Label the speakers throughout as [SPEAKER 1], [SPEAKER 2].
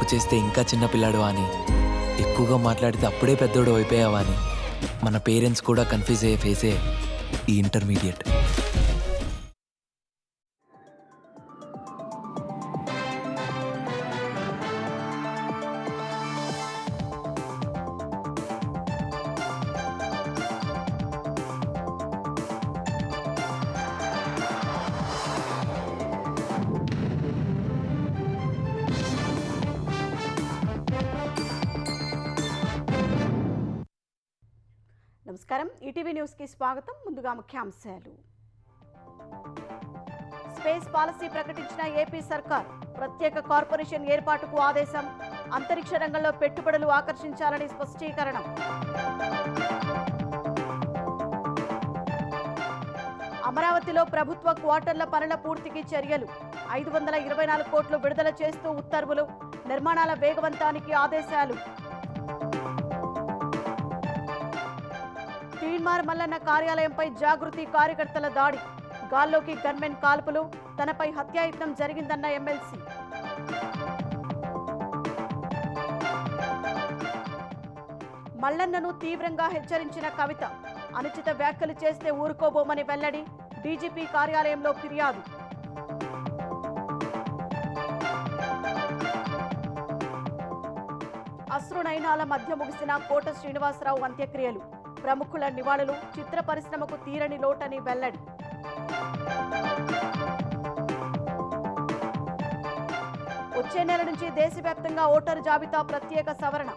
[SPEAKER 1] తప్పు చేస్తే ఇంకా చిన్నపిల్లాడు అని, ఎక్కువగా మాట్లాడితే అప్పుడే పెద్దోడు అయిపోయావా అని మన పేరెంట్స్ కూడా కన్ఫ్యూజ్ అయ్యే ఫేసే ఈ ఇంటర్మీడియట్.
[SPEAKER 2] నమస్కారం, ఈటీవీ న్యూస్కి స్వాగతం. ముందుగా ముఖ్యాంశాలు. స్పేస్ పాలసీ ప్రకటించిన ఏపీ సర్కార్, ప్రత్యేక కార్పొరేషన్ ఏర్పాటుకు ఆదేశం, అంతరిక్ష రంగంలో పెట్టుబడులు ఆకర్షించాలని స్పష్టీకరణ. అమరావతిలో ప్రభుత్వ క్వార్టర్ల పనుల పూర్తికి చర్యలు, 524 కోట్లు విడుదల చేస్తూ ఉత్తర్వులు, నిర్మాణాల వేగవంతానికి ఆదేశాలు. తీన్మార్ మల్లన్న కార్యాలయంపై జాగృతి కార్యకర్తల దాడి, గాల్లోకి గన్మెన్ కాల్పులు, తనపై హత్యాయత్నం జరిగిందన్న ఎమ్మెల్సీ. మల్లన్నను తీవ్రంగా హెచ్చరించిన కవిత, అనుచిత వ్యాఖ్యలు చేస్తే ఊరుకోబోమని వెల్లడి, డీజీపీ కార్యాలయంలో ఫిర్యాదు. అశ్రునయనాల మధ్య ముగిసిన కోట శ్రీనివాసరావు అంత్యక్రియలు, ప్రముఖుల నివాళులు, చిత్ర పరిశ్రమకు తీరని లోటని వెల్లడి. వచ్చే నెల నుంచి దేశవ్యాప్తంగా ఓటరు జాబితా ప్రత్యేక సవరణ,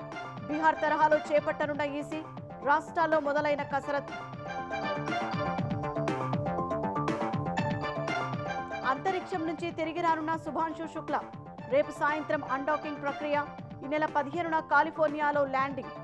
[SPEAKER 2] బీహార్ తరహాలో చేపట్టనున్న ఈసీ, రాష్ట్రాల్లో మొదలైన కసరత్తు. అంతరిక్షం నుంచి తిరిగి రానున్న శుభాంశు శుక్ల, రేపు సాయంత్రం అన్డాకింగ్ ప్రక్రియ, ఈ నెల 15న కాలిఫోర్నియాలో ల్యాండింగ్.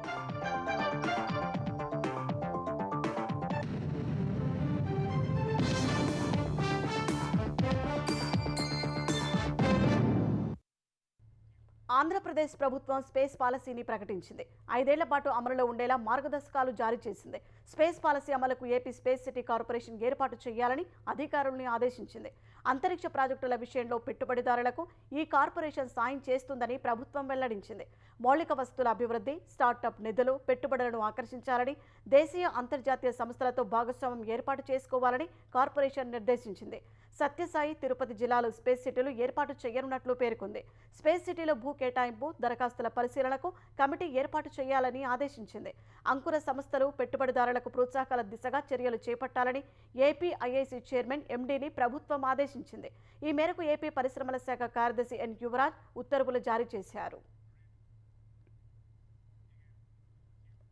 [SPEAKER 2] ఆంధ్రప్రదేశ్ ప్రభుత్వం స్పేస్ పాలసీని ప్రకటించింది. 5 ఏళ్ల పాటు అమలులో ఉండేలా మార్గదర్శకాలు జారీ చేసింది. స్పేస్ పాలసీ అమలుకు ఏపీ స్పేస్ సిటీ కార్పొరేషన్ ఏర్పాటు చేయాలని అధికారులను ఆదేశించింది. అంతరిక్ష ప్రాజెక్టుల విషయంలో పెట్టుబడిదారులకు ఈ కార్పొరేషన్ సాయం చేస్తుందని ప్రభుత్వం వెల్లడించింది. మౌలిక వస్తువుల అభివృద్ధి, స్టార్టప్ నిధులు, పెట్టుబడులను ఆకర్షించాలని, దేశీయ అంతర్జాతీయ సంస్థలతో భాగస్వామ్యం ఏర్పాటు చేసుకోవాలని కార్పొరేషన్ నిర్దేశించింది. సత్యసాయి, తిరుపతి జిల్లాలో స్పేస్ సిటీలు ఏర్పాటు చేయనున్నట్లు పేర్కొంది. స్పేస్ సిటీలో భూ కేటాయింపు, దరఖాస్తుల పరిశీలనకు కమిటీ ఏర్పాటు చేయాలని ఆదేశించింది. అంకుర సంస్థలు, పెట్టుబడిదారులకు ప్రోత్సాహకాల దిశగా చర్యలు చేపట్టాలని ఏపీ ఐఐసీ చైర్మన్ ఎండీని ప్రభుత్వం ఆదేశించింది. ఈ మేరకు ఏపీ పరిశ్రమల శాఖ కార్యదర్శి ఎన్ యువరాజ్ ఉత్తర్వులు జారీ చేశారు.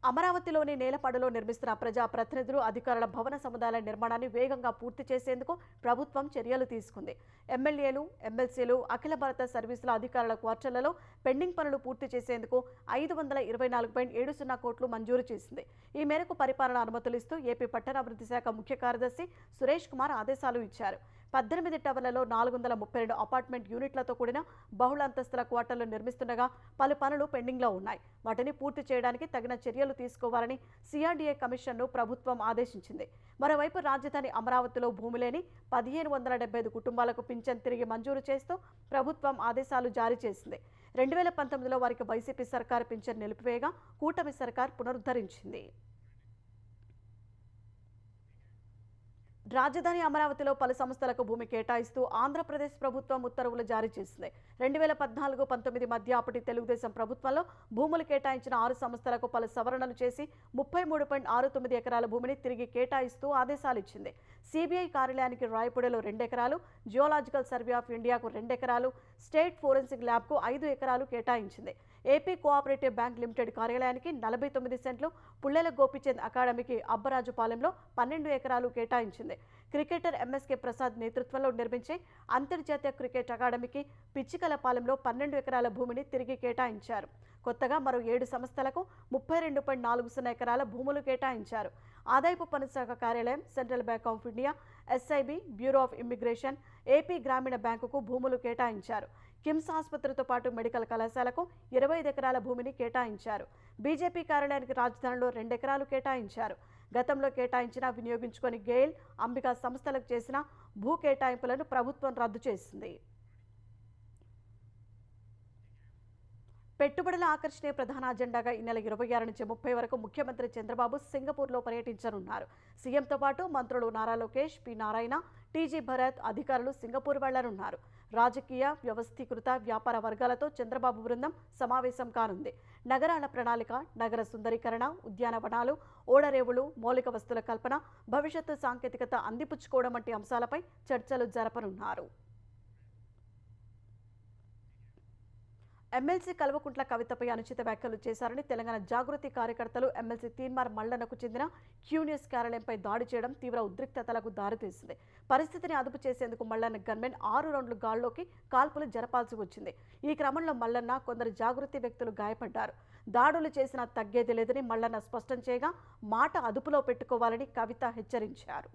[SPEAKER 2] అమరావతిలోని నేలపాడులో నిర్మిస్తున్న ప్రజా ప్రతినిధులు, అధికారుల భవన సముదాయాల నిర్మాణాన్ని వేగంగా పూర్తి చేసేందుకు ప్రభుత్వం చర్యలు తీసుకుంది. ఎమ్మెల్యేలు, ఎమ్మెల్సీలు, అఖిల భారత సర్వీసుల అధికారుల క్వార్టర్లలో పెండింగ్ పనులు పూర్తి చేసేందుకు 524.70 కోట్లు మంజూరు చేసింది. ఈ మేరకు పరిపాలన అనుమతులు ఇస్తూ ఏపీ పట్టణాభివృద్ధి శాఖ ముఖ్య కార్యదర్శి సురేష్ కుమార్ ఆదేశాలు ఇచ్చారు. 18 టవర్లలో 432 అపార్ట్మెంట్ యూనిట్లతో కూడిన బహుళ అంతస్తుల క్వార్టర్లు నిర్మిస్తుండగా పలు పనులు పెండింగ్లో ఉన్నాయి. వాటిని పూర్తి చేయడానికి తగిన చర్యలు తీసుకోవాలని సిఆర్డీఏ కమిషన్ను ప్రభుత్వం ఆదేశించింది. మరోవైపు రాజధాని అమరావతిలో భూమి లేని 1575 కుటుంబాలకు పింఛన్ తిరిగి మంజూరు చేస్తూ ప్రభుత్వం ఆదేశాలు జారీ చేసింది. 2019లో వారికి వైసీపీ సర్కార్ పింఛన్ నిలిపివేయగా కూటమి సర్కార్ పునరుద్ధరించింది. రాజధాని అమరావతిలో పలు సంస్థలకు భూమి కేటాయిస్తూ ఆంధ్రప్రదేశ్ ప్రభుత్వం ఉత్తర్వులు జారీ చేసింది. 2014-19 మధ్య అప్పటి తెలుగుదేశం ప్రభుత్వంలో భూములు కేటాయించిన 6 సంస్థలకు పలు సవరణలు చేసి 33.69 ఎకరాల భూమిని తిరిగి కేటాయిస్తూ ఆదేశాలు ఇచ్చింది. సిబిఐ కార్యాలయానికి రాయపూడిలో 2 ఎకరాలు, జియోలాజికల్ సర్వే ఆఫ్ ఇండియాకు 2 ఎకరాలు, స్టేట్ ఫోరెన్సిక్ ల్యాబ్కు 5 ఎకరాలు కేటాయించింది. ఏపీ కోఆపరేటివ్ బ్యాంక్ లిమిటెడ్ కార్యాలయానికి 49 సెంట్లు, పుల్లెల గోపిచంద్ అకాడమీకి అబ్బరాజుపాలెంలో 12 ఎకరాలు కేటాయించింది. క్రికెటర్ ఎంఎస్కే ప్రసాద్ నేతృత్వంలో నిర్మించే అంతర్జాతీయ క్రికెట్ అకాడమీకి పిచ్చికలపాలెంలో 12 ఎకరాల భూమిని తిరిగి కేటాయించారు. కొత్తగా మరో 7 సంస్థలకు 32.40 ఎకరాల భూములు కేటాయించారు. ఆదాయపు పన్ను శాఖ కార్యాలయం, central bank of India, SIB, bureau of immigration, AP గ్రామీణ బ్యాంకుకు భూములు కేటాయించారు. కిమ్స్ ఆసుపత్రితో పాటు మెడికల్ కళాశాలకు 25 ఎకరాల భూమిని కేటాయించారు. బీజేపీ కార్యాలయానికి రాజధానిలో 2 ఎకరాలు కేటాయించారు. గతంలో కేటాయించిన, వినియోగించుకొని గెయిల్, అంబికా సంస్థలకు చేసిన భూ కేటాయింపులను ప్రభుత్వం రద్దు చేసింది. పెట్టుబడుల ఆకర్షణే ప్రధాన అజెండాగా ఈ నెల 26 నుంచి 30 వరకు ముఖ్యమంత్రి చంద్రబాబు సింగపూర్లో పర్యటించనున్నారు. సీఎంతో పాటు మంత్రులు నారా లోకేష్, పి నారాయణ, టీజీ భరత్ అధికారులు సింగపూర్ వెళ్లనున్నారు. రాజకీయ, వ్యవస్థీకృత వ్యాపార వర్గాలతో చంద్రబాబు బృందం సమావేశం కానుంది. నగరాల ప్రణాళిక, నగర సుందరీకరణ, ఉద్యానవనాలు, ఓడరేవులు, మౌలిక వస్తువుల కల్పన, భవిష్యత్తు సాంకేతికత అందిపుచ్చుకోవడం వంటి అంశాలపై చర్చలు జరపనున్నారు. ఎమ్మెల్సీ కల్వకుంట్ల కవితపై అనుచిత వ్యాఖ్యలు చేశారని తెలంగాణ జాగృతి కార్యకర్తలు ఎమ్మెల్సీ తీన్మార్ మల్లన్నకు చెందిన క్యూన్యూస్ కార్యాలయంపై దాడి చేయడం తీవ్ర ఉద్రిక్తతలకు దారితీసింది. పరిస్థితిని అదుపు చేసేందుకు మల్లన్న గన్మెన్ 6 రౌండ్లు గాల్లోకి కాల్పులు జరపాల్సి వచ్చింది. ఈ క్రమంలో మల్లన్న, కొందరు జాగృతి వ్యక్తులు గాయపడ్డారు. దాడులు చేసినా తగ్గేది లేదని మల్లన్న స్పష్టం చేయగా మాట అదుపులో పెట్టుకోవాలని కవిత హెచ్చరించారు.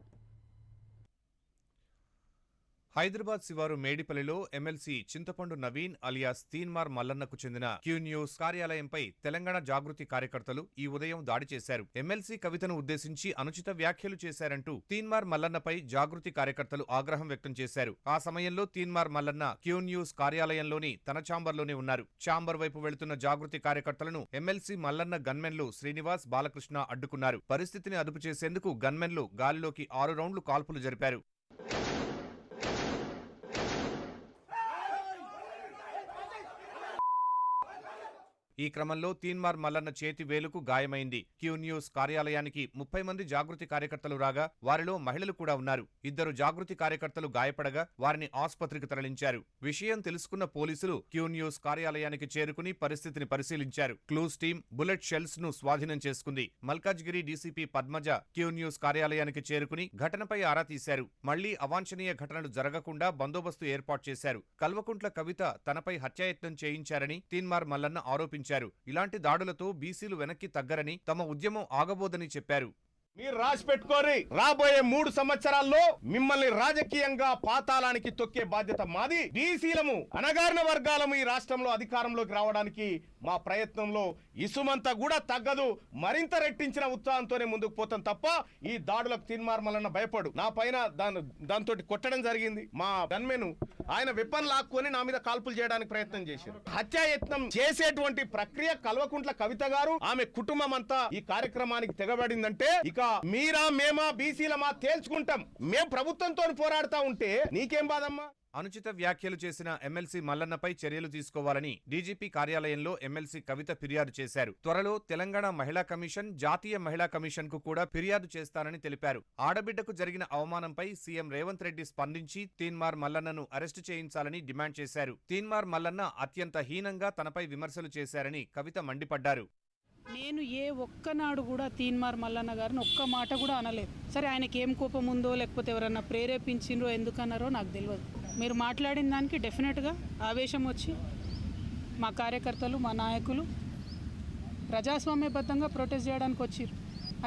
[SPEAKER 3] హైదరాబాద్ శివారు మేడిపల్లిలో ఎమ్మెల్సీ చింతపండు నవీన్ అలియాస్ తీన్మార్ మల్లన్నకు చెందిన క్యూన్యూస్ కార్యాలయంపై తెలంగాణ జాగృతి కార్యకర్తలు ఈ ఉదయం దాడి చేశారు. ఎమ్మెల్సీ కవితను ఉద్దేశించి అనుచిత వ్యాఖ్యలు చేశారంటూ తీన్మార్ మల్లన్నపై జాగృతి కార్యకర్తలు ఆగ్రహం వ్యక్తం చేశారు. ఆ సమయంలో తీన్మార్ మల్లన్న క్యూన్యూస్ కార్యాలయంలోని తన ఛాంబర్లోనే ఉన్నారు. ఛాంబర్ వైపు వెళుతున్న జాగృతి కార్యకర్తలను ఎమ్మెల్సీ మల్లన్న గన్మెన్లు శ్రీనివాస్, బాలకృష్ణ అడ్డుకున్నారు. పరిస్థితిని అదుపు చేసేందుకు గన్మెన్లు గాలిలోకి 6 రౌండ్లు కాల్పులు జరిపారు. ఈ క్రమంలో తీన్మార్ మల్లన్న చేతి వేలుకు గాయమైంది. క్యూన్యూస్ కార్యాలయానికి 30 మంది జాగృతి కార్యకర్తలు రాగా వారిలో మహిళలు కూడా ఉన్నారు. 2 జాగృతి కార్యకర్తలు గాయపడగా వారిని ఆసుపత్రికి తరలించారు. విషయం తెలుసుకున్న పోలీసులు క్యూన్యూస్ కార్యాలయానికి చేరుకుని పరిస్థితిని పరిశీలించారు. క్లూస్ టీం బుల్లెట్ షెల్స్ ను స్వాధీనం చేసుకుంది. మల్కాజ్గిరి డీసీపీ పద్మజ క్యూన్యూస్ కార్యాలయానికి చేరుకుని ఘటనపై ఆరా తీశారు. మళ్లీ అవాంఛనీయ ఘటనలు జరగకుండా బందోబస్తు ఏర్పాటు చేశారు. కల్వకుంట్ల కవిత తనపై హత్యాయత్నం చేయించారని తీన్మార్ మల్లన్న ఆరోపించారు. ఇలాంటి దాడులతో బీసీలు వెనక్కి తగ్గరని, తమ ఉద్యమం ఆగబోదని చెప్పారు.
[SPEAKER 4] మీరు రాసి పెట్టుకోరి, రాబోయే 3 సంవత్సరాల్లో మిమ్మల్ని రాజకీయంగా పాతాళానికి తొక్కే బాధ్యత మాది. బీసీలము, అణగారిన వర్గాలము ఈ రాష్ట్రంలో అధికారంలోకి రావడానికి మా ప్రయత్నంలో ఇసుమంతా కూడా తగ్గదు. మరింత రెట్టించిన ఉత్సాహంతోనే ముందుకు పోతాం తప్ప ఈ దాడులకు తీన్మార్ మల్లన్న భయపడు. నా పైన దాంతో కొట్టడం జరిగింది. మా గన్మెను ఆయన వెపన్ లాక్కొని నా మీద కాల్పులు చేయడానికి ప్రయత్నం చేశారు. హత్యాయత్నం చేసేటువంటి ప్రక్రియ కల్వకుంట్ల కవిత గారు, ఆమె కుటుంబం అంతా ఈ కార్యక్రమానికి తెగబడిందంటే ఇక మీరా మేమా బీసీలమా తేల్చుకుంటాం. మేము ప్రభుత్వంతో పోరాడుతా ఉంటే నీకేం బాధమ్మా?
[SPEAKER 3] అనుచిత వ్యాఖ్యలు చేసిన ఎమ్మెల్సీ మల్లన్నపై చర్యలు తీసుకోవాలని డీజీపీ కార్యాలయంలో ఎమ్మెల్సీ కవిత ఫిర్యాదు చేశారు. త్వరలో తెలంగాణ మహిళా కమిషన్, జాతీయ మహిళా కమిషన్ కు కూడా ఫిర్యాదు చేస్తానని తెలిపారు. ఆడబిడ్డకు జరిగిన అవమానంపై సీఎం రేవంత్ రెడ్డి స్పందించి తీన్మార్ మల్లన్నను అరెస్టు చేయించాలని డిమాండ్ చేశారు. తీన్మార్ మల్లన్న అత్యంత హీనంగా తనపై విమర్శలు చేశారని కవిత మండిపడ్డారు.
[SPEAKER 5] నేను ఏ ఒక్కనాడు కూడా తీన్మార్ మల్లన్న గారిని ఒక్క మాట కూడా అనలేదు. సరే, ఆయనకి ఏం కోపం ఉందో లేకపోతే ఎవరన్నా ప్రేరేపించిండ్రో ఎందుకన్నారో నాకు తెలియదు. మీరు మాట్లాడిన దానికి డెఫినెట్గా ఆవేశం వచ్చి మా కార్యకర్తలు, మా నాయకులు ప్రజాస్వామ్యబద్ధంగా ప్రొటెస్ట్ చేయడానికి వచ్చారు.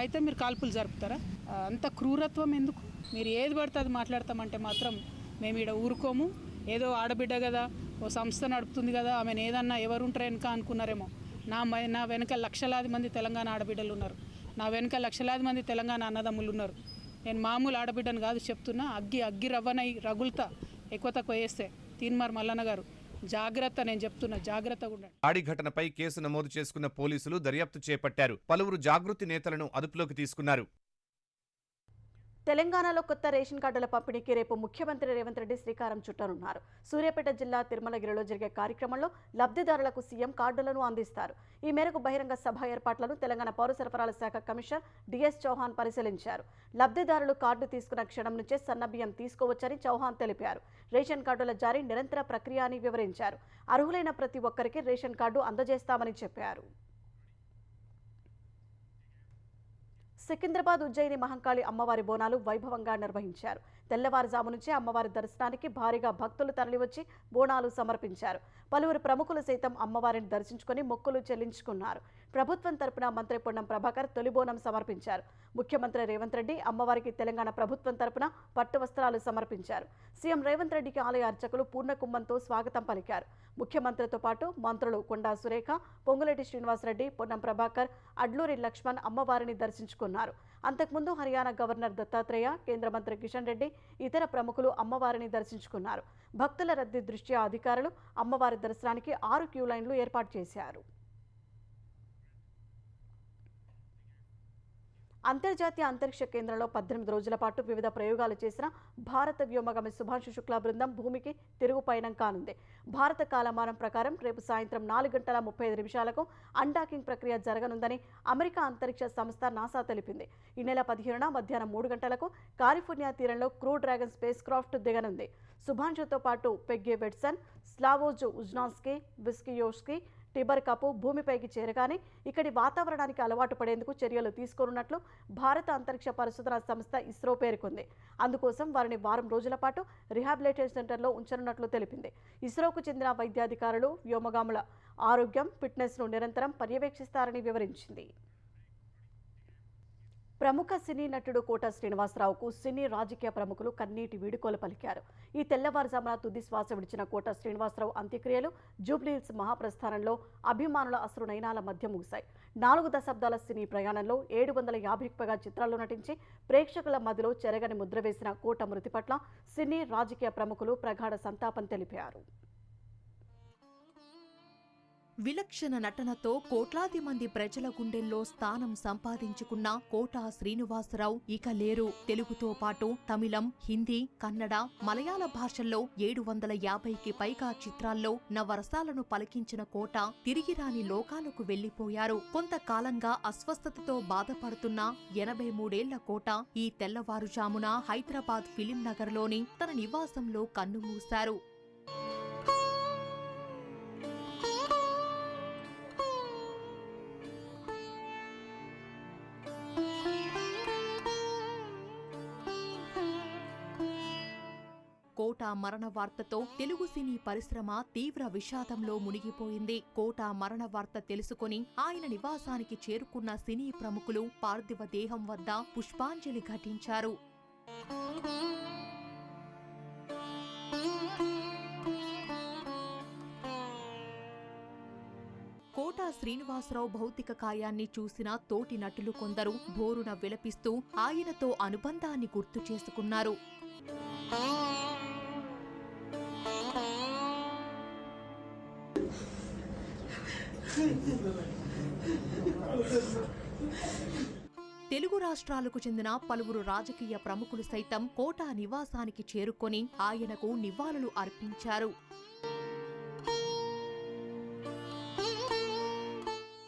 [SPEAKER 5] అయితే మీరు కాల్పులు జరుపుతారా? అంత క్రూరత్వం ఎందుకు? మీరు ఏది పడితే అది మాట్లాడతామంటే మాత్రం మేము ఇక్కడ ఊరుకోము. ఏదో ఆడబిడ్డ కదా, ఓ సంస్థ నడుపుతుంది కదా, ఆమెను ఏదన్నా ఎవరుంటారు వెనక అనుకున్నారేమో. నా వెనక లక్షలాది మంది తెలంగాణ ఆడబిడ్డలు ఉన్నారు. నా వెనక లక్షలాది మంది తెలంగాణ అన్నదమ్ములు ఉన్నారు. నేను మామూలు ఆడబిడ్డను కాదు చెప్తున్నా. అగ్గి రవ్వనై రగులుతా ఎక్కువ తక్కువ వేస్తే. తీన్మార్ మల్లన్న గారు జాగ్రత్త, నేను చెప్తున్నా, జాగ్రత్తగా ఉండండి.
[SPEAKER 3] దాడి ఘటనపై కేసు నమోదు చేసుకున్న పోలీసులు దర్యాప్తు చేపట్టారు. పలువురు జాగృతి నేతలను అదుపులోకి తీసుకున్నారు.
[SPEAKER 2] తెలంగాణలో కొత్త రేషన్ కార్డుల పంపిణీకి రేపు ముఖ్యమంత్రి రేవంత్ రెడ్డి శ్రీకారం చుట్టనున్నారు. సూర్యాపేట జిల్లా తిరుమలగిరిలో జరిగే కార్యక్రమంలో లబ్ధిదారులకు సీఎం కార్డులను అందిస్తారు. ఈ మేరకు బహిరంగ సభ ఏర్పాట్లను తెలంగాణ పౌర సరఫరాల శాఖ కమిషనర్ డిఎస్ చౌహాన్ పరిశీలించారు. లబ్ధిదారులు కార్డు తీసుకున్న క్షణం నుంచే సన్నబియ్యం తీసుకోవచ్చని చౌహాన్ తెలిపారు. రేషన్ కార్డుల జారీ నిరంతర ప్రక్రియ అని వివరించారు. అర్హులైన ప్రతి ఒక్కరికి రేషన్ కార్డు అందజేస్తామని చెప్పారు. సికింద్రాబాద్ ఉజ్జయిని మహంకాళి అమ్మవారి బోనాలు వైభవంగా నిర్వహించారు. తెల్లవారుజాము నుంచే అమ్మవారి దర్శనానికి భారీగా భక్తులు తరలివచ్చి బోనాలు సమర్పించారు. పలువురు ప్రముఖులు సైతం అమ్మవారిని దర్శించుకుని మొక్కులు చెల్లించుకున్నారు. ప్రభుత్వం తరపున మంత్రి పొన్నం ప్రభాకర్ తొలి బోనం సమర్పించారు. ముఖ్యమంత్రి రేవంత్ రెడ్డి అమ్మవారికి తెలంగాణ ప్రభుత్వం తరపున పట్టు వస్త్రాలు సమర్పించారు. సీఎం రేవంత్ రెడ్డికి ఆలయ అర్చకులు పూర్ణ కుంభంతో స్వాగతం పలికారు. ముఖ్యమంత్రితో పాటు మంత్రులు కొండా సురేఖ, పొంగులేటి శ్రీనివాసరెడ్డి, పొన్నం ప్రభాకర్, అడ్లూరి లక్ష్మణ్ అమ్మవారిని దర్శించుకున్నారు. అంతకుముందు హర్యానా గవర్నర్ దత్తాత్రేయ, కేంద్ర మంత్రి కిషన్ రెడ్డి, ఇతర ప్రముఖులు అమ్మవారిని దర్శించుకున్నారు. భక్తుల రద్దీ దృష్ట్యా అధికారులు అమ్మవారి దర్శనానికి 6 క్యూ లైన్లు ఏర్పాటు చేశారు. అంతర్జాతీయ అంతరిక్ష కేంద్రంలో 18 రోజుల పాటు వివిధ ప్రయోగాలు చేసిన భారత వ్యోమగామి శుభాంశు శుక్లా బృందం భూమికి తిరుగు పయనం కానుంది. భారత కాలమానం ప్రకారం రేపు సాయంత్రం 4:35 అన్డాకింగ్ ప్రక్రియ జరగనుందని అమెరికా అంతరిక్ష సంస్థ నాసా తెలిపింది. ఈ నెల 15న మధ్యాహ్నం 3 గంటలకు కాలిఫోర్నియా తీరంలో క్రూ డ్రాగన్ స్పేస్ క్రాఫ్ట్ దిగనుంది. శుభాంశుతో పాటు పెగ్గే వెట్సన్, స్లావోజ్ ఉజ్నాస్కీ, విస్కియోస్కీ, టిబర్ కపు భూమిపైకి చేరగానే ఇక్కడి వాతావరణానికి అలవాటు పడేందుకు చర్యలు తీసుకోనున్నట్లు భారత అంతరిక్ష పరిశోధన సంస్థ ఇస్రో పేర్కొంది. అందుకోసం వారిని వారం రోజుల పాటు రిహాబిలిటేషన్ సెంటర్లో ఉంచనున్నట్లు తెలిపింది. ఇస్రోకు చెందిన వైద్యాధికారులు వ్యోమగాముల ఆరోగ్యం, ఫిట్నెస్ను నిరంతరం పర్యవేక్షిస్తారని వివరించింది. ప్రముఖ సినీ నటుడు కోట శ్రీనివాసరావుకు సినీ రాజకీయ ప్రముఖులు కన్నీటి వీడుకోలు పలికారు. ఈ తెల్లవారుజామున తుది శ్వాస విడిచిన కోట శ్రీనివాసరావు అంత్యక్రియలు జూబ్లీహిల్స్ మహాప్రస్థానంలో అభిమానుల అశ్రునయనాల మధ్య ముగిశాయి. 4 దశాబ్దాల సినీ ప్రయాణంలో 750కి పైగా చిత్రాల్లో నటించి ప్రేక్షకుల మదిలో చెరగని ముద్ర వేసిన కోట మృతి పట్ల సినీ రాజకీయ ప్రముఖులు ప్రగాఢ సంతాపం తెలిపారు.
[SPEAKER 6] విలక్షణ నటనతో కోట్లాది మంది ప్రజల గుండెల్లో స్థానం సంపాదించుకున్న కోట శ్రీనివాసరావు ఇక లేరు. తెలుగుతో పాటు తమిళం, హిందీ, కన్నడ, మలయాళ భాషల్లో 750కి పైగా చిత్రాల్లో నవరసాలను పలికించిన కోట తిరిగి రాని లోకాలకు వెళ్లిపోయారు. కొంతకాలంగా అస్వస్థతతో బాధపడుతున్న 83 ఏళ్ల కోట ఈ తెల్లవారుజామున హైదరాబాద్ ఫిలిం నగర్లోని తన నివాసంలో కన్నుమూశారు. కోట మరణ వార్తతో తెలుగు సినీ పరిశ్రమ తీవ్ర విషాదంలో మునిగిపోయింది. కోట మరణ వార్త తెలుసుకుని ఆయన నివాసానికి చేరుకున్న సినీ ప్రముఖులు పార్థివ దేహం వద్ద పుష్పాంజలి ఘటించారు. కోట శ్రీనివాసరావు భౌతిక కాయాన్ని చూసిన తోటి నటులు కొందరు బోరున విలపిస్తూ ఆయనతో అనుబంధాన్ని గుర్తు చేసుకున్నారు. తెలుగు రాష్ట్రాలకు చెందిన పలువురు రాజకీయ ప్రముఖులు సైతం కోట నివాసానికి చేరుకొని ఆయనకు నివాళులు అర్పించారు.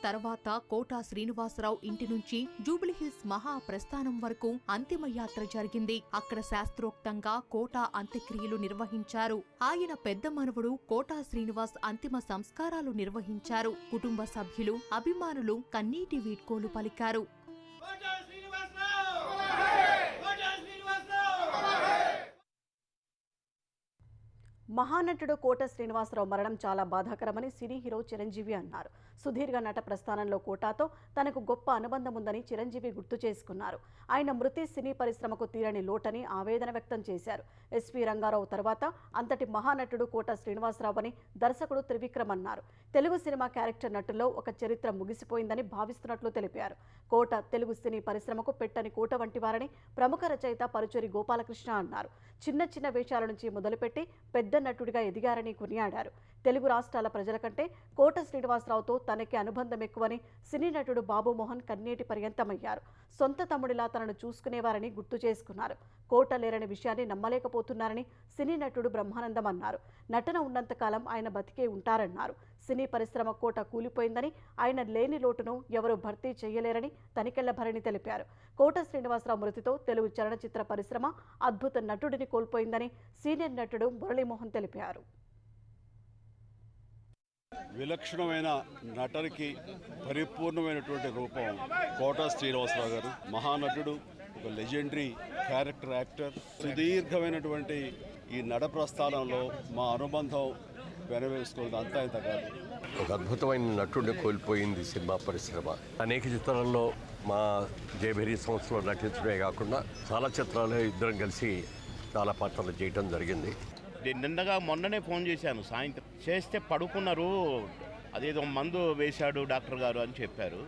[SPEAKER 6] తర్వాత కోట శ్రీనివాసరావు ఇంటి నుంచి జూబ్లీహిల్స్ మహాప్రస్థానం వరకు అంతిమయాత్ర జరిగింది. అక్కడ శాస్త్రోక్తంగా కోట అంత్యక్రియలు నిర్వహించారు. ఆయన పెద్ద మనవడు కోట శ్రీనివాస్ అంతిమ సంస్కారాలు నిర్వహించారు. కుటుంబ సభ్యులు, అభిమానులు కన్నీటి వీడ్కోలు పలికారు.
[SPEAKER 2] మహానటుడు కోట శ్రీనివాసరావు మరణం చాలా బాధాకరమని సినీ హీరో చిరంజీవి అన్నారు. సుదీర్ఘ నట ప్రస్థానంలో కోటాతో తనకు గొప్ప అనుబంధం ఉందని చిరంజీవి గుర్తు చేసుకున్నారు. ఆయన మృతి సినీ పరిశ్రమకు తీరని లోటని ఆవేదన వ్యక్తం చేశారు. ఎస్పీ రంగారావు తర్వాత అంతటి మహానటుడు కోట శ్రీనివాసరావు అని దర్శకుడు త్రివిక్రమ్ అన్నారు. తెలుగు సినిమా క్యారెక్టర్ నటుల్లో ఒక చరిత్ర ముగిసిపోయిందని భావిస్తున్నట్లు తెలిపారు. కోట తెలుగు సినీ పరిశ్రమకు పెట్టని కోట వంటి వారని ప్రముఖ రచయిత పరుచూరి గోపాలకృష్ణ అన్నారు. చిన్న చిన్న వేషాల నుంచి మొదలుపెట్టి పెద్ద నటుడిగా ఎదిగారని కొనియాడారు. తెలుగు రాష్ట్రాల ప్రజల కంటే కోట శ్రీనివాసరావుతో తనకి అనుబంధం ఎక్కువని సినీ నటుడు బాబుమోహన్ కన్నీటి పర్యంతమయ్యారు. సొంత తమ్ముడిలా తనను చూసుకునేవారని గుర్తు చేసుకున్నారు. కోట లేరని విషయాన్ని నమ్మలేకపోతున్నారని సినీ నటుడు బ్రహ్మానందం అన్నారు. నటన ఉన్నంతకాలం ఆయన బతికే ఉంటారన్నారు. సినీ పరిశ్రమ కోట కూలిపోయిందని, ఆయన లేని లోటును ఎవరూ భర్తీ చేయలేరని తనికెళ్ల భరణి తెలిపారు. కోట శ్రీనివాసరావు మృతితో తెలుగు చలనచిత్ర పరిశ్రమ అద్భుత నటుడిని కోల్పోయిందని సీనియర్ నటుడు మురళీమోహన్ తెలిపారు.
[SPEAKER 7] విలక్షణమైన నటనకి పరిపూర్ణమైనటువంటి రూపం కోట శ్రీనివాసరావు గారు. మహానటుడు, ఒక లెజెండరీ క్యారెక్టర్ యాక్టర్. సుదీర్ఘమైనటువంటి ఈ నడ ప్రస్థానంలో మా అనుబంధం వెనవేసుకున్నది అంతా ఇంత కాదు.
[SPEAKER 8] ఒక అద్భుతమైన నటుడిని కోల్పోయింది సినిమా పరిశ్రమ. అనేక చిత్రాల్లో మా జయభేరి సంస్థలో నటించడమే కాకుండా చాలా చిత్రాలు ఇద్దరం కలిసి చాలా పాత్రలు చేయడం జరిగింది.
[SPEAKER 4] నిన్నగా మొన్ననే ఫోన్ చేశాను, సాయంత్రం చేస్తే పడుకున్నారు, అదేదో మందు వేశాడు డాక్టర్ గారు అని చెప్పారు.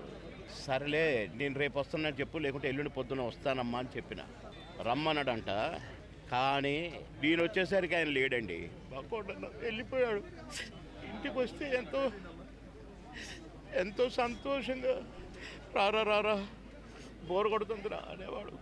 [SPEAKER 4] సరేలే నేను రేపు వస్తున్నట్టు చెప్పు, లేకుంటే ఎల్లుండి పొద్దున వస్తానమ్మా అని చెప్పిన. రమ్మన్నాడంట, కానీ నేను వచ్చేసరికి ఆయన లేడండి. బాగుండన్న వెళ్ళిపోయాడు. ఇంటికి వస్తే ఎంతో సంతోషంగా రారా బోరు కొడుతుందిరా అనేవాడు.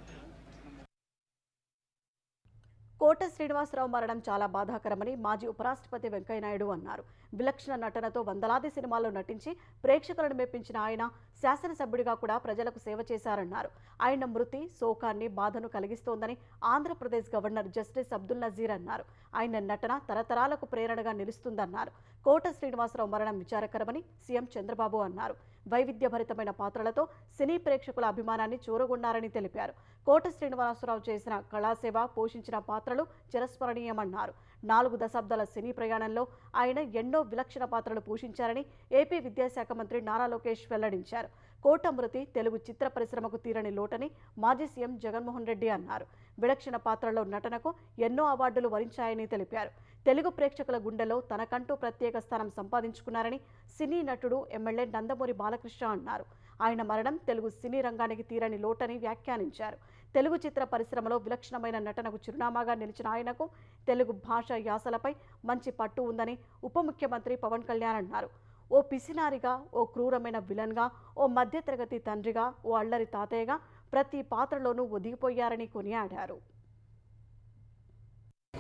[SPEAKER 2] కోట శ్రీనివాసరావు మరణం చాలా బాధాకరమని మాజీ ఉపరాష్ట్రపతి వెంకయ్యనాయుడు అన్నారు. విలక్షణ నటనతో వందలాది సినిమాల్లో నటించి ప్రేక్షకులను మెప్పించిన ఆయన శాసనసభ్యుడిగా కూడా ప్రజలకు సేవ చేశారన్నారు. ఆయన మృతి శోకాన్ని, బాధను కలిగిస్తోందని ఆంధ్రప్రదేశ్ గవర్నర్ జస్టిస్ అబ్దుల్ నజీర్ అన్నారు. ఆయన నటన తరతరాలకు ప్రేరణగా నిలుస్తుందన్నారు. కోట శ్రీనివాసరావు మరణం విచారకరమని సీఎం చంద్రబాబు అన్నారు. వైవిధ్యభరితమైన పాత్రలతో సినీ ప్రేక్షకుల అభిమానాన్ని చూరగొన్నారని తెలిపారు. కోట శ్రీనివాసరావు చేసిన కళాసేవ, పోషించిన పాత్రలు చిరస్మరణీయమన్నారు. 4 దశాబ్దాల సినీ ప్రయాణంలో ఆయన ఎన్నో విలక్షణ పాత్రలు పోషించారని ఏపీ విద్యాశాఖ మంత్రి నారా లోకేష్ వెల్లడించారు. కోట మృతి తెలుగు చిత్ర పరిశ్రమకు తీరని లోటని మాజీ సీఎం జగన్మోహన్ రెడ్డి అన్నారు. విలక్షణ పాత్రలో నటనకు ఎన్నో అవార్డులు వరించాయని తెలిపారు. తెలుగు ప్రేక్షకుల గుండెలో తనకంటూ ప్రత్యేక స్థానం సంపాదించుకున్నారని సినీ నటుడు ఎమ్మెల్యే నందమూరి బాలకృష్ణ అన్నారు. ఆయన మరణం తెలుగు సినీ రంగానికి తీరని లోటని వ్యాఖ్యానించారు. తెలుగు చిత్ర పరిశ్రమలో విలక్షణమైన నటనకు చిరునామాగా నిలిచిన ఆయనకు తెలుగు భాష యాసలపై మంచి పట్టు ఉందని ఉప ముఖ్యమంత్రి పవన్ కళ్యాణ్ అన్నారు. ఓ పిసినారిగా, ఓ క్రూరమైన విలన్గా, ఓ మధ్యతరగతి తండ్రిగా, ఓ అల్లరి తాతయ్యగా ప్రతి పాత్రలోనూ ఒదిగిపోయారని కొనియాడారు.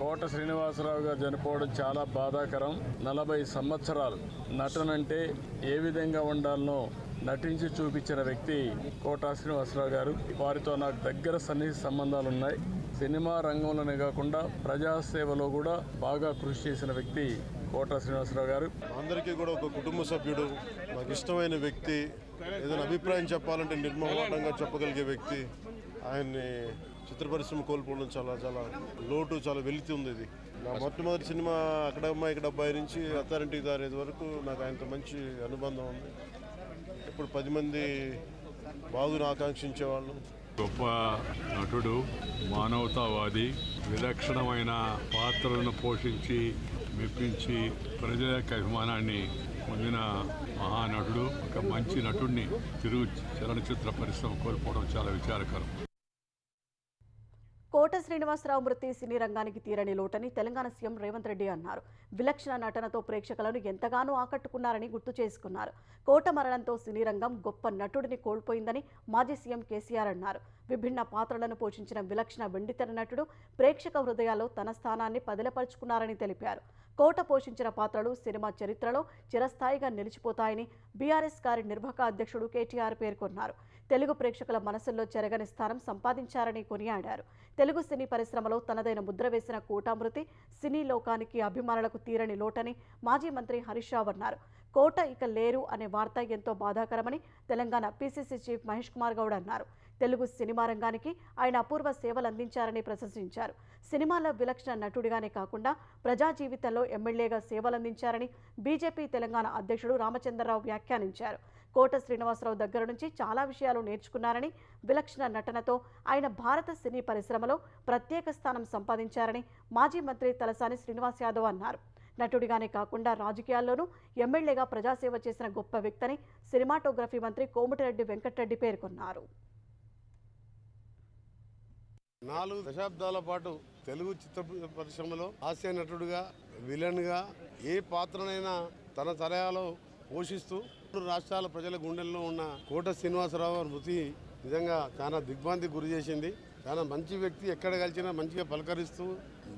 [SPEAKER 9] కోట శ్రీనివాసరావు గారు చనిపోవడం చాలా బాధాకరం. 40 సంవత్సరాలు నటనంటే ఏ విధంగా ఉండాలనో నటించి చూపించిన వ్యక్తి కోట శ్రీనివాసరావు గారు. వారితో నాకు దగ్గర సన్నిహిత సంబంధాలు ఉన్నాయి. సినిమా రంగంలోనే కాకుండా ప్రజాసేవలో కూడా బాగా కృషి చేసిన వ్యక్తి కోట శ్రీనివాసరావు గారు.
[SPEAKER 10] అందరికీ కూడా ఒక కుటుంబ సభ్యుడు, నాకు ఇష్టమైన వ్యక్తి. ఏదైనా అభిప్రాయం చెప్పాలంటే నిర్మోహమాటంగా చెప్పగలిగే వ్యక్తి. ఆయన్ని చిత్ర పరిశ్రమ కోల్పోవడం చాలా లోటు, చాలా వెలితి ఉంది. ఇది నా మొట్టమొదటి సినిమా అక్కడమ్మాయి ఇక్కడ అబ్బాయి నుంచి అత్తారింటికి దారేది వరకు నాకు ఆయనతో మంచి అనుబంధం ఉంది. ఇప్పుడు 10 మంది బాగుని ఆకాంక్షించేవాళ్ళు.
[SPEAKER 11] గొప్ప నటుడు, మానవతావాది, విలక్షణమైన పాత్రలను పోషించి మెప్పించి ప్రజల యొక్క అభిమానాన్ని పొందిన మహానటుడు, ఒక మంచి నటుడిని తెలుగు చలనచిత్ర పరిశ్రమ కోల్పోవడం చాలా విచారకరం.
[SPEAKER 2] కోట శ్రీనివాసరావు మృతి సినీ రంగానికి తీరని లోటని తెలంగాణ సీఎం రేవంత్ రెడ్డి అన్నారు. విలక్షణ నటనతో ప్రేక్షకులను ఎంతగానో ఆకట్టుకున్నారని గుర్తు చేసుకున్నారు. కోట మరణంతో సినీ రంగం గొప్ప నటుడిని కోల్పోయిందని మాజీ సీఎం కేసీఆర్ అన్నారు. విభిన్న పాత్రలను పోషించిన విలక్షణ వెండితెర నటుడు ప్రేక్షక హృదయాల్లో తన స్థానాన్ని పదిలపరుచుకున్నారని తెలిపారు. కోట పోషించిన పాత్రలు సినిమా చరిత్రలో చిరస్థాయిగా నిలిచిపోతాయని బీఆర్ఎస్ గారి నిర్వాహక అధ్యక్షుడు కేటీఆర్ పేర్కొన్నారు. తెలుగు ప్రేక్షకుల మనసుల్లో చెరగని స్థానం సంపాదించారని కొనియాడారు. తెలుగు సినీ పరిశ్రమలో తనదైన ముద్ర వేసిన కోట మృతి సినీ లోకానికి, అభిమానులకు తీరని లోటని మాజీ మంత్రి హరీష్ రావు అన్నారు. కోట ఇక లేరు అనే వార్త ఎంతో బాధాకరమని తెలంగాణ పీసీసీ చీఫ్ మహేష్ కుమార్ గౌడ్ అన్నారు. తెలుగు సినిమా రంగానికి ఆయన అపూర్వ సేవలు అందించారని ప్రశంసించారు. సినిమాలో విలక్షణ నటుడిగానే కాకుండా ప్రజా జీవితంలో ఎమ్మెల్యేగా సేవలందించారని బీజేపీ తెలంగాణ అధ్యక్షుడు రామచంద్రరావు వ్యాఖ్యానించారు. కోట శ్రీనివాసరావు దగ్గర నుంచి చాలా విషయాలు నేర్చుకున్నారని, విలక్షణ నటనతో ఆయన భారత సినీ పరిశ్రమలో ప్రత్యేక స్థానం సంపాదించారని మాజీ మంత్రి తలసాని శ్రీనివాస్ యాదవ్ అన్నారు. నటుడిగానే కాకుండా రాజకీయాల్లోనూ ఎమ్మెల్యేగా ప్రజాసేవ చేసిన గొప్ప వ్యక్తిని సినిమాటోగ్రఫీ మంత్రి కోమటిరెడ్డి వెంకటరెడ్డి పేర్కొన్నారు.
[SPEAKER 10] 4 దశాబ్దాల పాటు తెలుగు చిత్ర పరిశ్రమలో హాస్య నటుడుగా, విలన్గా ఏ పాత్రనైనా తన తరహాలో పోషిస్తూ రాష్ట్రాల ప్రజల గుండెల్లో ఉన్న కోట శ్రీనివాసరావు మృతి నిజంగా చాలా దిగ్భ్రాంతికి గురి చేసింది. చాలా మంచి వ్యక్తి, ఎక్కడ కలిసినా మంచిగా పలకరిస్తూ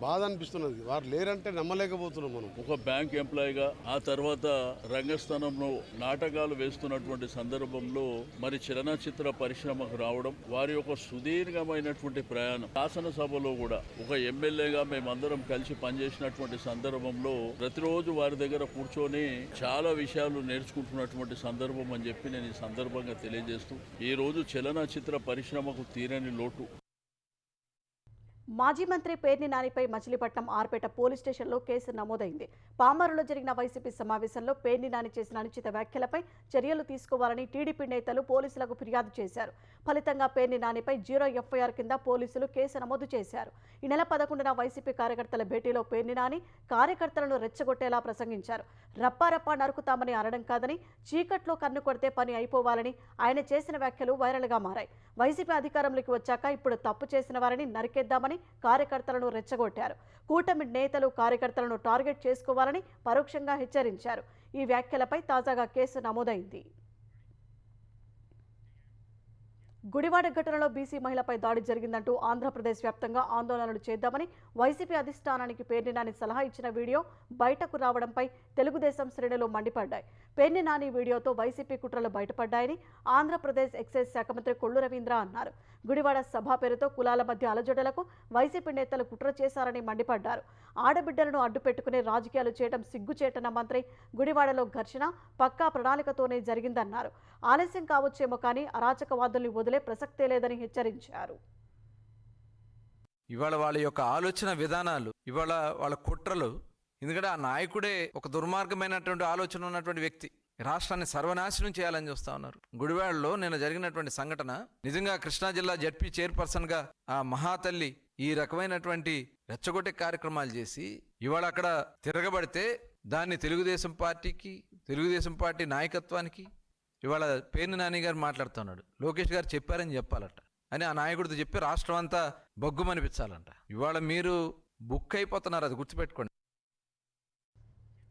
[SPEAKER 10] బాధ అనిపిస్తున్నది. వారు లేరంటే నమ్మలేకపోతున్నాం మనం.
[SPEAKER 7] ఒక బ్యాంక్ ఎంప్లాయీగా, ఆ తర్వాత రంగస్థానంలో నాటకాలు వేస్తున్నటువంటి సందర్భంలో మరి చలనచిత్ర పరిశ్రమకు రావడం, వారి యొక్క సుదీర్ఘమైనటువంటి ప్రయాణం, శాసనసభలో కూడా ఒక ఎమ్మెల్యేగా మేమందరం కలిసి పనిచేసినటువంటి సందర్భంలో ప్రతిరోజు వారి దగ్గర కూర్చొని చాలా విషయాలు నేర్చుకుంటున్నటువంటి సందర్భం అని చెప్పి నేను ఈ సందర్భంగా తెలియజేస్తూ, ఈ రోజు చలనచిత్ర పరిశ్రమకు తీరని లోటు.
[SPEAKER 2] మాజీ మంత్రి పేర్ని నానిపై మచిలీపట్నం ఆర్పేట పోలీస్ స్టేషన్లో కేసు నమోదైంది. పామరులో జరిగిన వైసీపీ సమావేశంలో పేర్ని నాని చేసిన అనుచిత వ్యాఖ్యలపై చర్యలు తీసుకోవాలని టీడీపీ నేతలు పోలీసులకు ఫిర్యాదు చేశారు. ఫలితంగా పేర్ని నానిపై 0 ఎఫ్ఐఆర్ కింద పోలీసులు కేసు నమోదు చేశారు. ఈ నెల 11న వైసీపీ కార్యకర్తల భేటీలో పేర్ని నాని కార్యకర్తలను రెచ్చగొట్టేలా ప్రసంగించారు. రప్పారప్పా నరుకుతామని అనడం కాదని, చీకట్లో కన్ను కొడితే పని అయిపోవాలని ఆయన చేసిన వ్యాఖ్యలు వైరల్గా మారాయి. వైసీపీ అధికారంలోకి వచ్చాక ఇప్పుడు తప్పు చేసిన వారిని నరికేద్దామని కార్యకర్తలను రెచ్చగొట్టారు. కూటమి నేతలు కార్యకర్తలను టార్గెట్ చేసుకోవాలని పరోక్షంగా హెచ్చరించారు. ఈ వ్యాఖ్యలపై తాజాగా కేసు నమోదైంది. గుడివాడ ఘటనలో బీసీ మహిళపై దాడి జరిగిందంటూ ఆంధ్రప్రదేశ్ వ్యాప్తంగా ఆందోళనలు చేద్దామని వైసీపీ అధిష్టానానికి పేర్ని నాని సలహా ఇచ్చిన వీడియో బయటకు రావడంపై తెలుగుదేశం శ్రేణులు మండిపడ్డాయి. పేర్ని నాని వీడియోతో వైసీపీ కుట్రలు బయటపడ్డాయని ఆంధ్రప్రదేశ్ ఎక్సైజ్ శాఖ మంత్రి కొల్లు రవీంద్ర అన్నారు. గుడివాడ సభ పేరుతో కులాల మధ్య అలజడులకు వైసీపీ నేతలు కుట్ర చేశారని మండిపడ్డారు. ఆడబిడ్డలను అడ్డుపెట్టుకునే రాజకీయాలు చేయడం సిగ్గుచేటన్న మంత్రి గుడివాడలో ఘర్షణ పక్కా ప్రణాళికతోనే జరిగిందన్నారు. ఆలస్యం కావచ్చేమో కానీ అరాచకవాదుల్ని వదిలే ప్రసక్తే లేదని హెచ్చరించారు.
[SPEAKER 12] ఇవాళ వాళ్ళ యొక్క ఆలోచన విధానాలు, ఇవాళ వాళ్ళ కుట్రలు, ఎందుకంటే ఆ నాయకుడే ఒక దుర్మార్గమైనటువంటి ఆలోచన ఉన్నటువంటి వ్యక్తి. రాష్ట్రాన్ని సర్వనాశనం చేయాలని చూస్తా ఉన్నారు. గుడివాడలో నిన్న జరిగినటువంటి సంఘటన నిజంగా కృష్ణా జిల్లా జడ్పీ చైర్పర్సన్గా ఆ మహాతల్లి ఈ రకమైనటువంటి రెచ్చగొట్టే కార్యక్రమాలు చేసి ఇవాళ అక్కడ తిరగబడితే దాన్ని తెలుగుదేశం పార్టీ నాయకత్వానికి ఇవాళ పేర్ని నాని గారు మాట్లాడుతున్నాడు. లోకేష్ గారు చెప్పారని చెప్పాలట అని ఆ నాయకుడితో చెప్పి రాష్ట్రం అంతా బొగ్గుమనిపించాలంట. ఇవాళ మీరు బుక్ అయిపోతున్నారు, అది గుర్తుపెట్టుకోండి.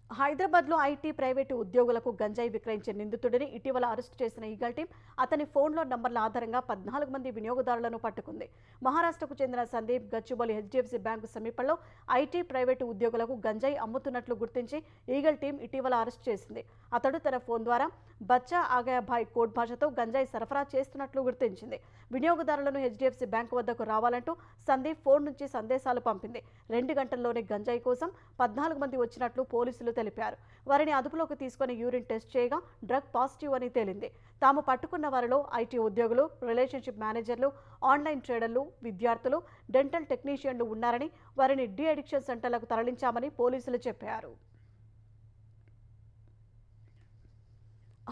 [SPEAKER 2] హైదరాబాద్లో ఐటీ ప్రైవేటు ఉద్యోగులకు గంజాయి విక్రయించే నిందితుడిని ఇటీవల అరెస్టు చేసిన ఈగల్ టీం అతని ఫోన్లో నంబర్ల ఆధారంగా 14 మంది వినియోగదారులను పట్టుకుంది. మహారాష్ట్రకు చెందిన సందీప్ గచ్చిబౌలి హెచ్డిఎఫ్సి బ్యాంకు సమీపంలో ఐటీ ప్రైవేటు ఉద్యోగులకు గంజాయి అమ్ముతున్నట్లు గుర్తించి ఈగల్ టీం ఇటీవల అరెస్టు చేసింది. అతడు తన ఫోన్ ద్వారా బచ్చా ఆగాయాభాయ్ కోడ్ భాషతో గంజాయి సరఫరా చేస్తున్నట్లు గుర్తించింది. వినియోగదారులను హెచ్డిఎఫ్సి బ్యాంకు వద్దకు రావాలంటూ సందీప్ ఫోన్ నుంచి సందేశాలు పంపింది. 2 గంటల్లోనే గంజాయి కోసం 14 మంది వచ్చినట్లు పోలీసులు తెలిపారు. వారిని అదుపులోకి తీసుకుని యూరిన్ టెస్ట్ చేయగా డ్రగ్ పాజిటివ్ అని తేలింది. తాము పట్టుకున్న వారిలో ఐటీ ఉద్యోగులు, రిలేషన్షిప్ మేనేజర్లు, ఆన్లైన్ ట్రేడర్లు, విద్యార్థులు, డెంటల్ టెక్నీషియన్లు ఉన్నారని, వారిని డి అడిక్షన్ సెంటర్లకు తరలించామని పోలీసులు చెప్పారు.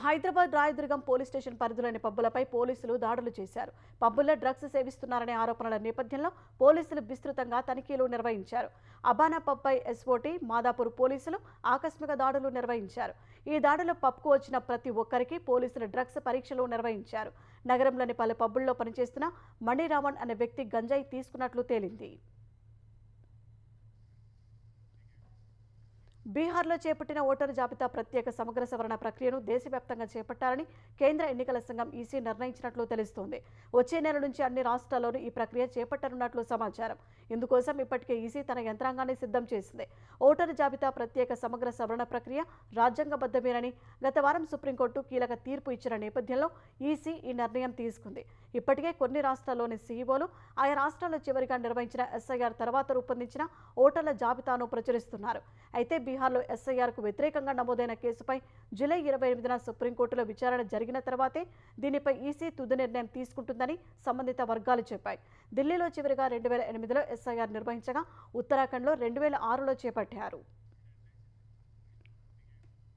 [SPEAKER 2] హైదరాబాద్ రాయదుర్గం పోలీస్ స్టేషన్ పరిధిలోని పబ్బులపై పోలీసులు దాడులు చేశారు. పబ్బుల్లో డ్రగ్స్ సేవిస్తున్నారనే ఆరోపణల నేపథ్యంలో పోలీసులు విస్తృతంగా తనిఖీలు నిర్వహించారు. అబానా పబ్పై ఎస్ఓటీ, మాదాపూర్ పోలీసులు ఆకస్మిక దాడులు నిర్వహించారు. ఈ దాడిలో పబ్కు వచ్చిన ప్రతి ఒక్కరికి పోలీసులు డ్రగ్స్ పరీక్షలు నిర్వహించారు. నగరంలోని పలు పబ్బుల్లో పనిచేస్తున్న మణిరామన్ అనే వ్యక్తి గంజాయి తీసుకున్నట్లు తేలింది. బీహార్లో చేపట్టిన ఓటరు జాబితా ప్రత్యేక సమగ్ర సవరణ ప్రక్రియను దేశవ్యాప్తంగా చేపట్టాలని కేంద్ర ఎన్నికల సంఘం ఈసీ నిర్ణయించినట్లు తెలుస్తోంది. వచ్చే నెల నుంచి అన్ని రాష్ట్రాల్లోనూ ఈ ప్రక్రియ చేపట్టనున్నట్లు సమాచారం. ఇందుకోసం ఇప్పటికే ఈసీ తన యంత్రాంగాన్ని సిద్ధం చేసింది. ఓటరు జాబితా ప్రత్యేక సమగ్ర సవరణ ప్రక్రియ రాజ్యాంగబద్ధమేనని గత వారం సుప్రీంకోర్టు కీలక తీర్పు ఇచ్చిన నేపథ్యంలో ఈసీ ఈ నిర్ణయం తీసుకుంది. ఇప్పటికే కొన్ని రాష్ట్రాల్లోని సీఈఓలు ఆయా రాష్ట్రాల్లో చివరిగా నిర్వహించిన ఎస్ఐఆర్ తర్వాత రూపొందించిన ఓటర్ల జాబితాను ప్రచురిస్తున్నారు. అయితే బీహార్లో ఎస్ఐఆర్కు వ్యతిరేకంగా నమోదైన కేసుపై జూలై 28న సుప్రీంకోర్టులో విచారణ జరిగిన తర్వాతే దీనిపై ఈసీ తుది నిర్ణయం తీసుకుంటుందని సంబంధిత వర్గాలు చెప్పాయి. ఢిల్లీలో చివరిగా 2008లో ఎస్ఐఆర్ నిర్వహించగా ఉత్తరాఖండ్లో 2006లో చేపట్టారు.